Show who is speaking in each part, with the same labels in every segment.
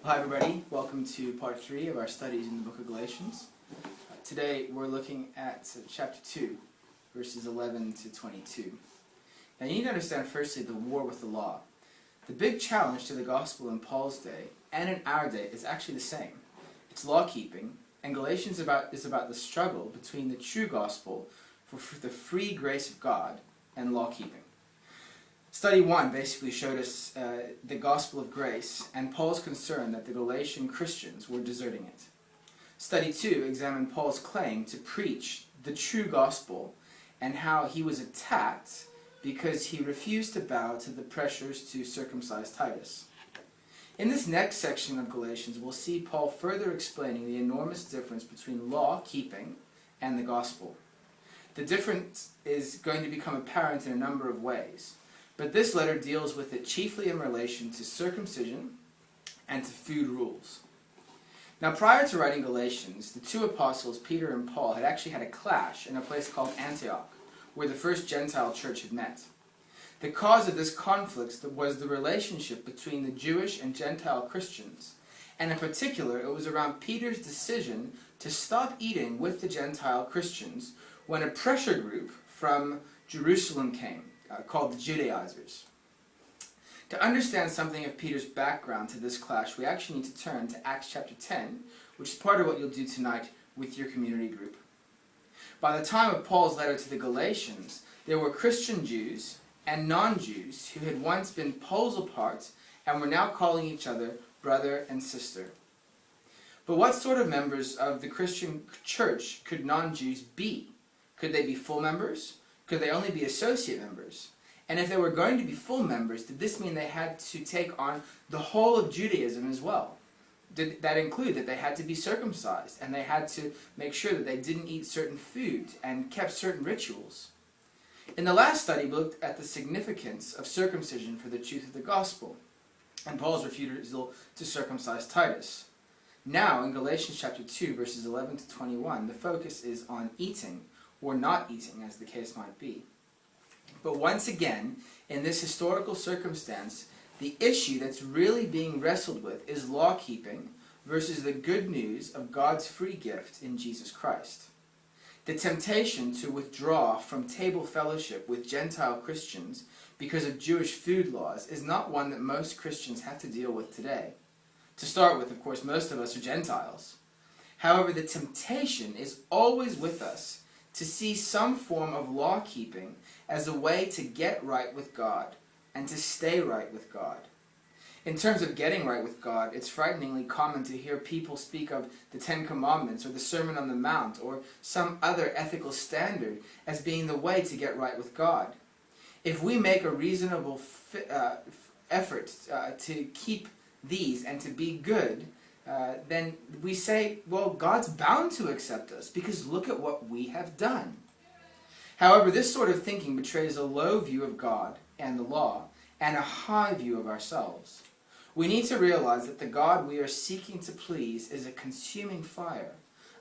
Speaker 1: Well, hi everybody, welcome to part 3 of our studies in the book of Galatians. Today we're looking at chapter 2, verses 11 to 22. Now you need to understand firstly the war with the law. The big challenge to the gospel in Paul's day and in our day is actually the same. It's law-keeping, and Galatians is about the struggle between the true gospel for the free grace of God and law-keeping. Study 1 basically showed us the gospel of grace and Paul's concern that the Galatian Christians were deserting it. Study 2 examined Paul's claim to preach the true gospel and how he was attacked because he refused to bow to the pressures to circumcise Titus. In this next section of Galatians, we'll see Paul further explaining the enormous difference between law-keeping and the gospel. The difference is going to become apparent in a number of ways. But this letter deals with it chiefly in relation to circumcision and to food rules. Now, prior to writing Galatians, the two apostles, Peter and Paul, had actually had a clash in a place called Antioch, where the first Gentile church had met. The cause of this conflict was the relationship between the Jewish and Gentile Christians, and in particular, it was around Peter's decision to stop eating with the Gentile Christians when a pressure group from Jerusalem came, called the Judaizers. To understand something of Peter's background to this clash, we actually need to turn to Acts chapter 10, which is part of what you'll do tonight with your community group. By the time of Paul's letter to the Galatians, there were Christian Jews and non-Jews who had once been poles apart and were now calling each other brother and sister. But what sort of members of the Christian church could non-Jews be? Could they be full members? Could they only be associate members? And if they were going to be full members, did this mean they had to take on the whole of Judaism as well? Did that include that they had to be circumcised and they had to make sure that they didn't eat certain food and kept certain rituals? In the last study, we looked at the significance of circumcision for the truth of the gospel and Paul's refusal to circumcise Titus. Now, in Galatians chapter 2, verses 11 to 21, the focus is on eating, or not eating, as the case might be. But once again, in this historical circumstance, the issue that's really being wrestled with is law-keeping versus the good news of God's free gift in Jesus Christ. The temptation to withdraw from table fellowship with Gentile Christians because of Jewish food laws is not one that most Christians have to deal with today. To start with, of course, most of us are Gentiles. However, the temptation is always with us to see some form of law-keeping as a way to get right with God and to stay right with God. In terms of getting right with God, it's frighteningly common to hear people speak of the Ten Commandments or the Sermon on the Mount or some other ethical standard as being the way to get right with God. If we make a reasonable effort to keep these and to be good, then we say, well, God's bound to accept us because look at what we have done. However, this sort of thinking betrays a low view of God and the law and a high view of ourselves. We need to realize that the God we are seeking to please is a consuming fire,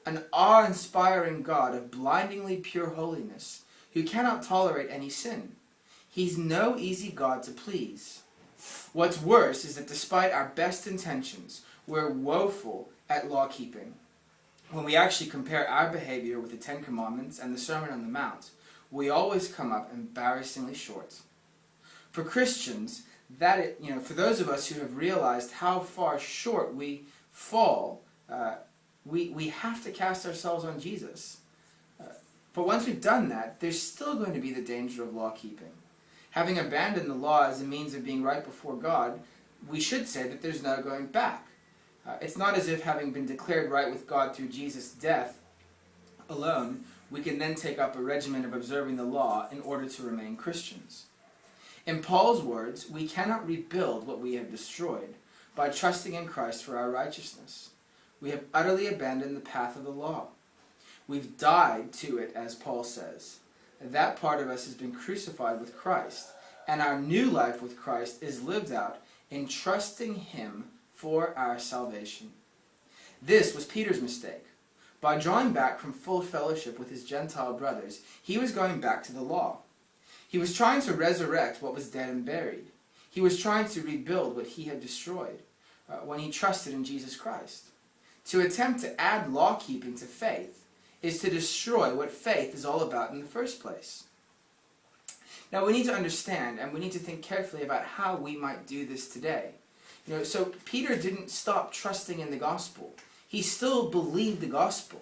Speaker 1: an awe-inspiring God of blindingly pure holiness who cannot tolerate any sin. He's no easy God to please. What's worse is that despite our best intentions, we're woeful at law-keeping. When we actually compare our behavior with the Ten Commandments and the Sermon on the Mount, we always come up embarrassingly short. For Christians, for those of us who have realized how far short we fall, we have to cast ourselves on Jesus. But once we've done that, there's still going to be the danger of law-keeping. Having abandoned the law as a means of being right before God, we should say that there's no going back. It's not as if having been declared right with God through Jesus' death alone, we can then take up a regimen of observing the law in order to remain Christians. In Paul's words, we cannot rebuild what we have destroyed by trusting in Christ for our righteousness. We have utterly abandoned the path of the law. We've died to it, as Paul says. That part of us has been crucified with Christ, and our new life with Christ is lived out in trusting Him for our salvation. This was Peter's mistake. By drawing back from full fellowship with his Gentile brothers, he was going back to the law. He was trying to resurrect what was dead and buried. He was trying to rebuild what he had destroyed. when he trusted in Jesus Christ. To attempt to add law-keeping to faith is to destroy what faith is all about in the first place. Now we need to understand, and we need to think carefully about how we might do this today. So Peter didn't stop trusting in the gospel. He still believed the gospel,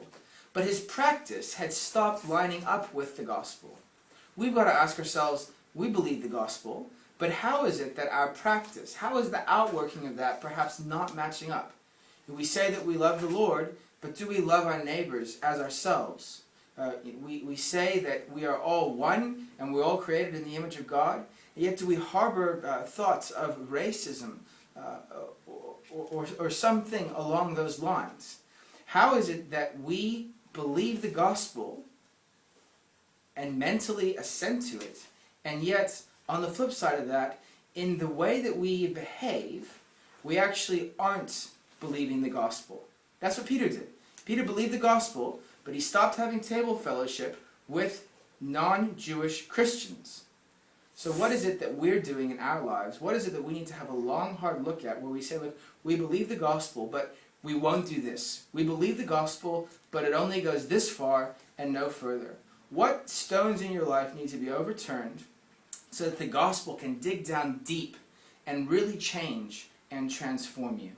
Speaker 1: but his practice had stopped lining up with the gospel. We've got to ask ourselves, we believe the gospel, but how is it that our practice, how is the outworking of that perhaps not matching up? We say that we love the Lord, but do we love our neighbors as ourselves? We say that we are all one and we're all created in the image of God, yet do we harbor thoughts of racism or something along those lines? How is it that we believe the gospel and mentally assent to it, and yet on the flip side of that, in the way that we behave, we actually aren't believing the gospel? That's what Peter did. Peter believed the gospel, but he stopped having table fellowship with non-Jewish Christians. So what is it that we're doing in our lives? What is it that we need to have a long, hard look at where we say, look, we believe the gospel, but we won't do this. We believe the gospel, but it only goes this far and no further. What stones in your life need to be overturned so that the gospel can dig down deep and really change and transform you?